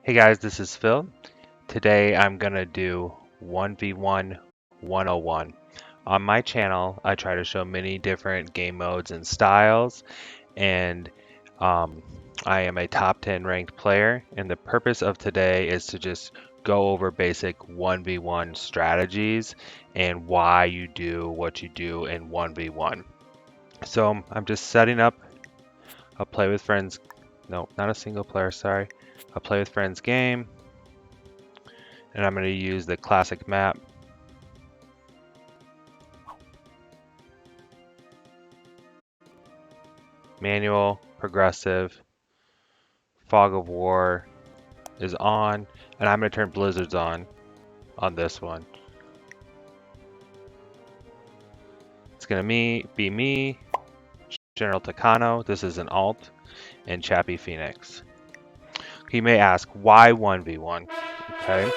Hey guys, this is Phil. Today I'm gonna do 1v1 101. On my channel, I try to show many different game modes and styles, and um, I am a top 10 ranked player. And the purpose of today is to just go over basic 1v1 strategies and why you do what you do in 1v1. So I'm just setting up a play with friends. No, not a single player, sorry. A play with friends game. And I'm going to use the classic map. Manual, progressive, fog of war is on, and I'm going to turn blizzards on this one. It's going to be me, General Takano, this is an alt, and Chappie Phoenix. He may ask, why 1v1? Okay,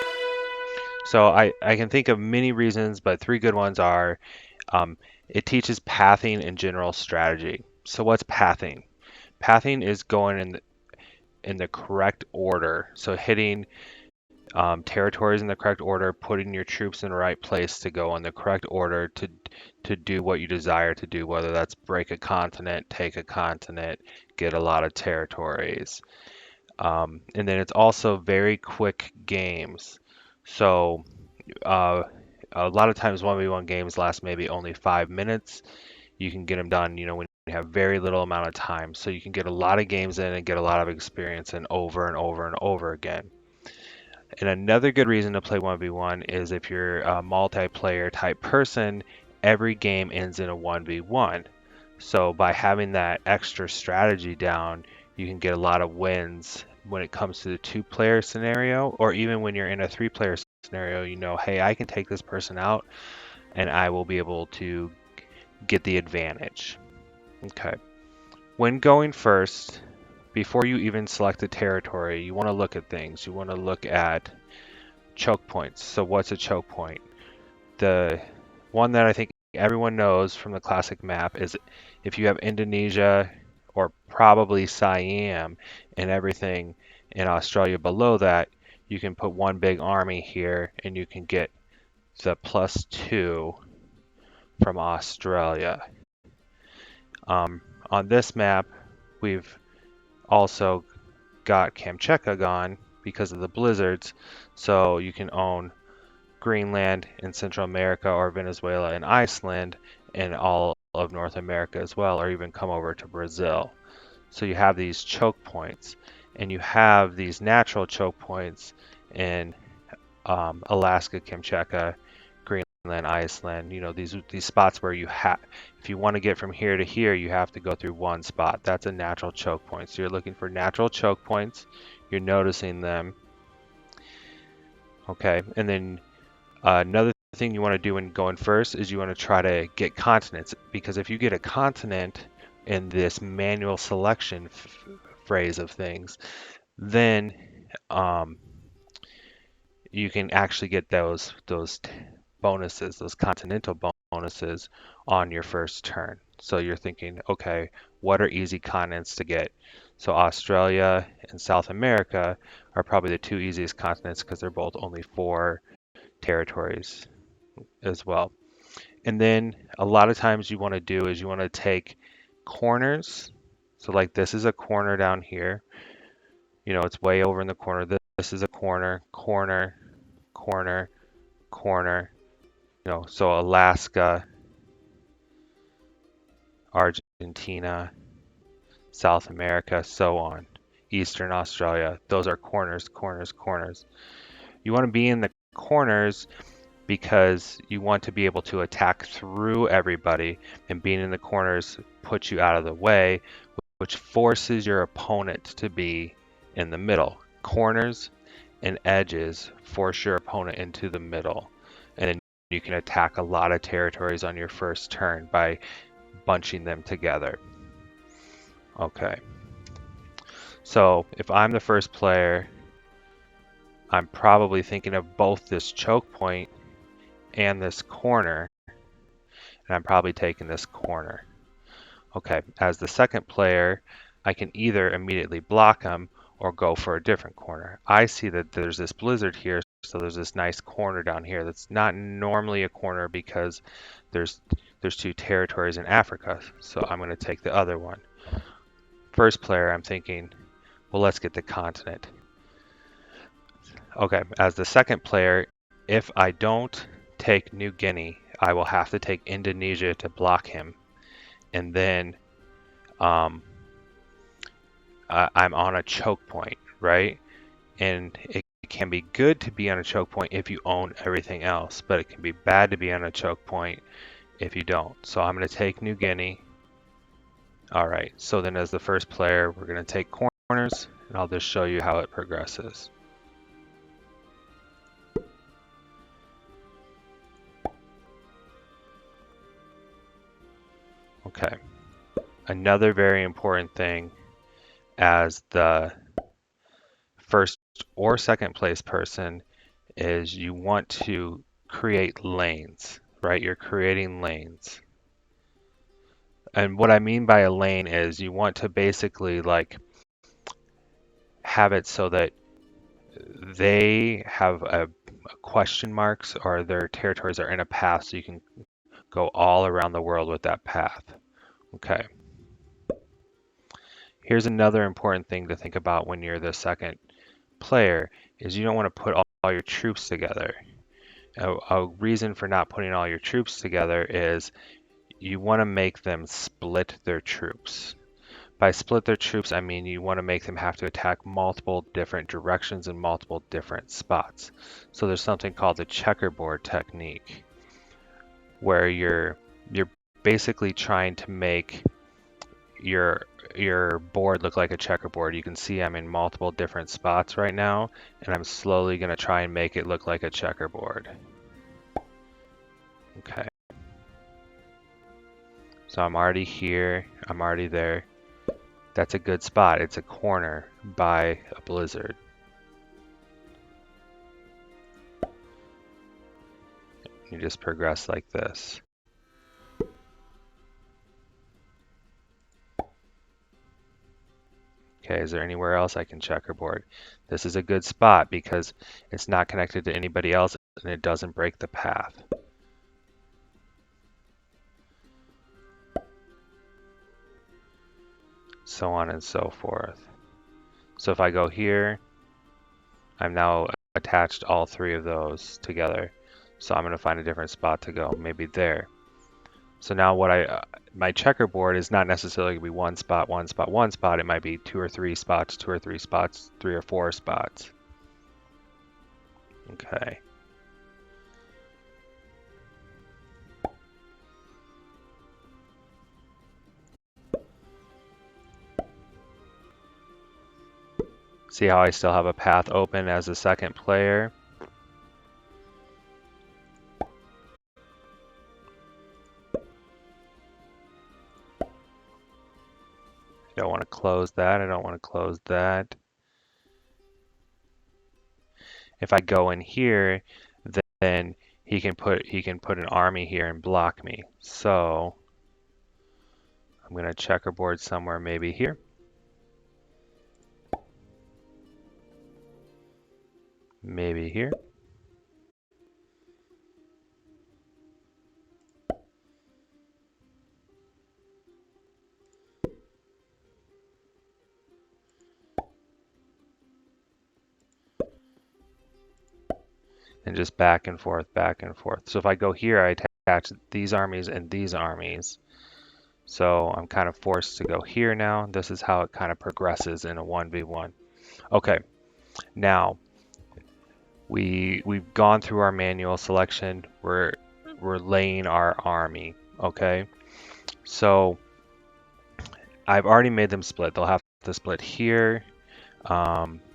so I can think of many reasons, but three good ones are it teaches pathing and general strategy. So what's pathing? Pathing is going in the correct order. So hitting territories in the correct order, putting your troops in the right place to go in the correct order to do what you desire to do, whether that's break a continent, take a continent, get a lot of territories. And then it's also very quick games. So uh, a lot of times 1v1 games last maybe only 5 minutes. You can get them done, when you have very little amount of time. So you can get a lot of games in and get a lot of experience in over and over and over again. And another good reason to play 1v1 is if you're a multiplayer type person, every game ends in a 1v1. So by having that extra strategy down, you can get a lot of wins when it comes to the two-player scenario, or even when you're in a three-player scenario, hey, I can take this person out and I will be able to get the advantage. Okay. When going first, before you even select a territory, you want to look at things. You want to look at choke points. So what's a choke point? The one that I think everyone knows from the classic map is if you have Indonesia or probably Siam and everything in Australia below that, you can put one big army here and you can get the +2 from Australia. On this map, we've also got Kamchatka gone because of the blizzards, so you can own Greenland in Central America or Venezuela and Iceland and all of North America as well, or even come over to Brazil. So you have these choke points, and you have these natural choke points in Alaska, Kamchatka, Greenland, Iceland. These spots where if you want to get from here to here, you have to go through one spot. That's a natural choke point. So you're looking for natural choke points. You're noticing them. Okay, and then another thing you want to do when going first is you want to try to get continents, because if you get a continent in this manual selection phrase of things, then you can actually get those bonuses, those continental bonuses on your first turn. So you're thinking, okay, what are easy continents to get? So Australia and South America are probably the two easiest continents because they're both only 4 territories as well. And then a lot of times you want to do is you want to take corners. So like this is a corner down here. It's way over in the corner. This is a corner, corner, corner, corner. So Alaska, Argentina, South America, so on. Eastern Australia. Those are corners, corners, corners. You want to be in the corners because you want to be able to attack through everybody, and being in the corners puts you out of the way, which forces your opponent to be in the middle. Corners and edges force your opponent into the middle, and then you can attack a lot of territories on your first turn by bunching them together. Okay, so if I'm the first player, I'm probably thinking of both this choke point and this corner, and I'm probably taking this corner. Okay, as the second player, I can either immediately block them, or go for a different corner. I see that there's this blizzard here, so there's this nice corner down here that's not normally a corner because there's two territories in Africa, so I'm going to take the other one. First player, I'm thinking, well, let's get the continent. Okay, as the second player, if I don't take New Guinea, I will have to take Indonesia to block him, and then I'm on a choke point, right? And it can be good to be on a choke point if you own everything else, but it can be bad to be on a choke point if you don't. So I'm going to take New Guinea. All right, so then as the first player, we're going to take corners, and I'll just show you how it progresses. Okay, another very important thing as the first or second place person is you want to create lanes, right? You're creating lanes. And what I mean by a lane is you want to basically like have it so that they have a question marks or their territories are in a path so you can go all around the world with that path. Okay. Here's another important thing to think about when you're the second player is you don't want to put all your troops together. A reason for not putting all your troops together is you want to make them split their troops. By split their troops, I mean you want to make them have to attack multiple different directions and multiple different spots. So there's something called the checkerboard technique, where you're basically trying to make your board look like a checkerboard. You can see I'm in multiple different spots right now, and I'm slowly going to try and make it look like a checkerboard. Okay. So I'm already here, I'm already there. That's a good spot. It's a corner by a blizzard. You just progress like this. Okay, is there anywhere else I can checkerboard? This is a good spot because it's not connected to anybody else and it doesn't break the path. So on and so forth. So if I go here, I'm now attached all three of those together. So I'm going to find a different spot to go, maybe there. So now what my checkerboard is not necessarily going to be one spot, one spot, one spot. It might be two or three spots, two or three spots, three or four spots. Okay. See how I still have a path open as a second player? I don't want to close that. I don't want to close that. If I go in here, then he can put an army here and block me. So I'm going to checkerboard somewhere maybe here. Maybe here. And just back and forth, back and forth. So if I go here, I attach these armies and these armies. So I'm kind of forced to go here now. This is how it kind of progresses in a 1v1. Okay, now we've gone through our manual selection. We're laying our army. Okay, so I've already made them split. They'll have to split here.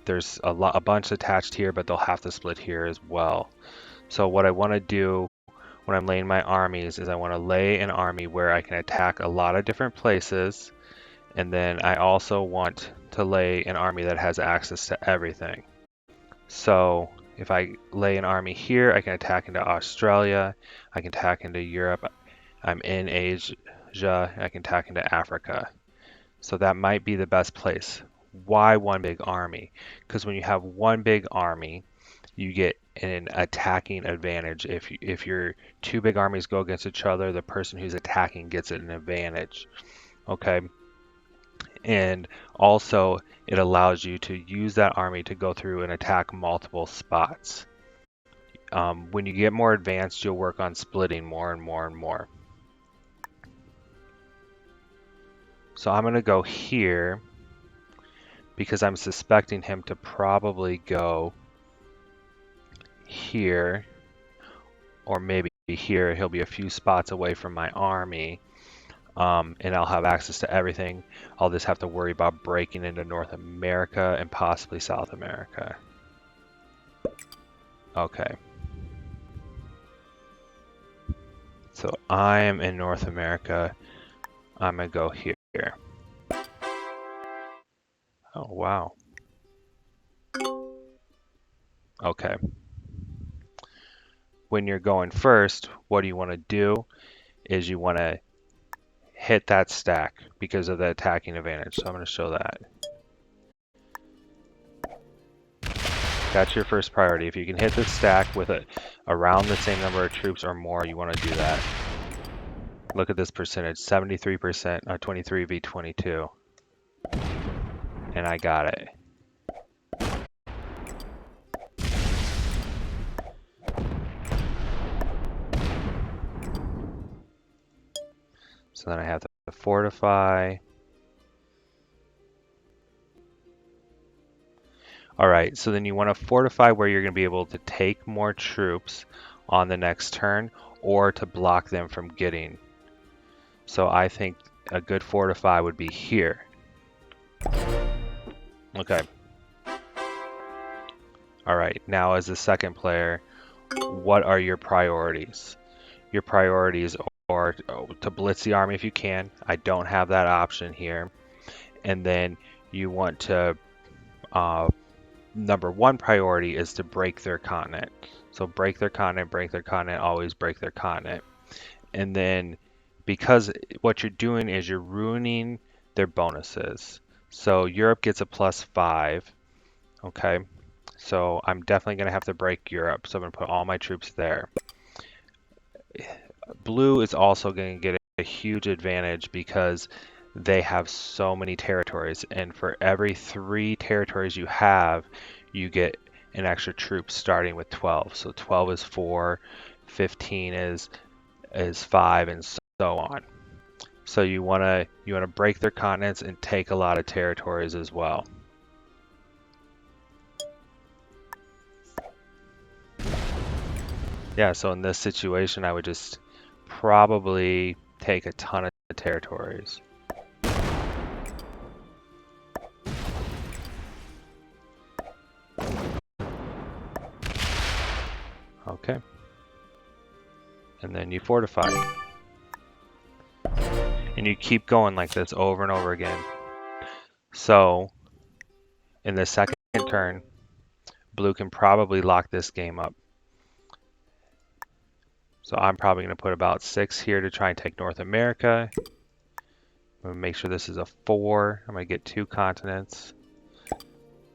There's a bunch attached here, but they'll have to split here as well. So what I want to do when I'm laying my armies is I want to lay an army where I can attack a lot of different places, and then I also want to lay an army that has access to everything. So if I lay an army here, I can attack into Australia, I can attack into Europe, I'm in Asia, I can attack into Africa. So that might be the best place. why one big army? Because when you have one big army, you get an attacking advantage. If your two big armies go against each other, the person who's attacking gets an advantage. Okay. And also, it allows you to use that army to go through and attack multiple spots. When you get more advanced, you'll work on splitting more and more and more. So I'm going to go here because I'm suspecting him to probably go here or maybe here. He'll be a few spots away from my army. And I'll have access to everything. I'll just have to worry about breaking into North America and possibly South America. Okay. So I am in North America. I'm going to go here. Oh, wow. Okay. When you're going first, what you want to do is you want to hit that stack because of the attacking advantage. So I'm going to show that. That's your first priority. If you can hit the stack with around the same number of troops or more, you want to do that. Look at this percentage, 73%, 23 v 22. And I got it. So then I have to fortify. All right, so then you want to fortify where you're going to be able to take more troops on the next turn or to block them from getting. So I think a good fortify would be here. Okay. All right, now as the second player, what are your priorities? Your priorities are to blitz the army if you can. I don't have that option here. And then you want to, number one priority is to break their continent. So break their continent, always break their continent. And then because what you're doing is you're ruining their bonuses. So Europe gets a +5, okay? So I'm definitely going to have to break Europe. So I'm going to put all my troops there. Blue is also going to get a huge advantage because they have so many territories. And for every 3 territories you have, you get an extra troop starting with 12. So 12 is 4, 15 is 5, and so on. So you want to break their continents and take a lot of territories as well. Yeah, so in this situation, I would just probably take a ton of territories. Okay. And then you fortify. And you keep going like this over and over again. So in the second turn, blue can probably lock this game up. So I'm probably going to put about 6 here to try and take North America. I'm going to make sure this is a 4. I'm going to get 2 continents.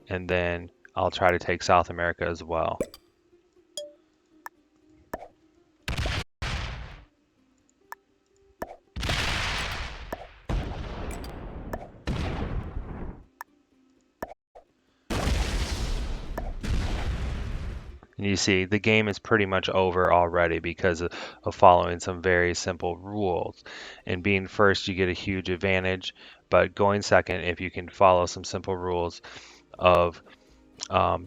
And then I'll try to take South America as well. And you see, the game is pretty much over already because of following some very simple rules. And being first, you get a huge advantage, but going second, if you can follow some simple rules of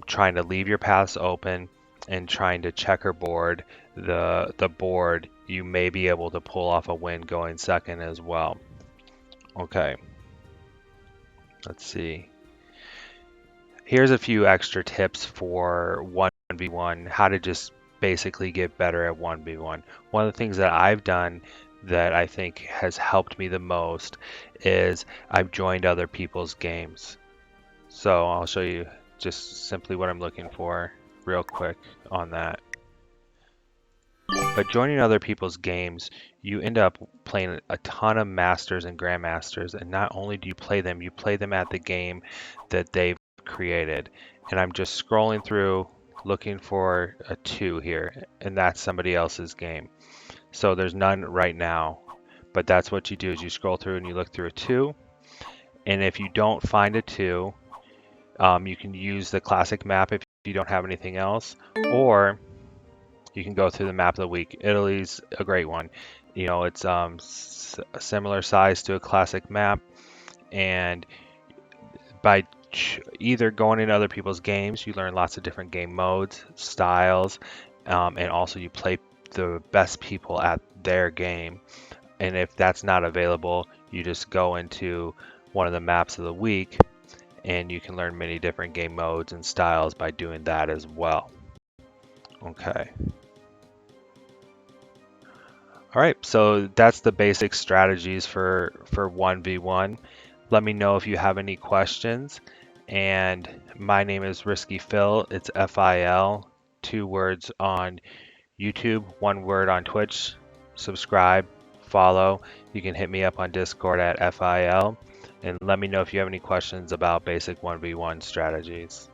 trying to leave your paths open and trying to checkerboard the board, you may be able to pull off a win going second as well. Okay, let's see. Here's a few extra tips for 1v1, how to just basically get better at 1v1. One of the things that I've done that I think has helped me the most is I've joined other people's games. So I'll show you just simply what I'm looking for real quick on that. But joining other people's games, you end up playing a ton of masters and grandmasters, and not only do you play them at the game that they've created. And I'm just scrolling through looking for a 2 here, and that's somebody else's game. So there's none right now, but that's what you do is you scroll through and you look through a 2, and if you don't find a 2, you can use the classic map if you don't have anything else, or you can go through the map of the week. Italy's a great one. You know, it's a similar size to a classic map, and by either going into other people's games, you learn lots of different game modes, styles, and also you play the best people at their game. And if that's not available, you just go into one of the maps of the week, and you can learn many different game modes and styles by doing that as well. Okay. All right, so that's the basic strategies for 1v1. Let me know if you have any questions. And my name is Risky Phil. It's F-I-L, 2 words on YouTube, 1 word on Twitch. Subscribe, follow. You can hit me up on Discord at FIL. And let me know if you have any questions about basic 1v1 strategies.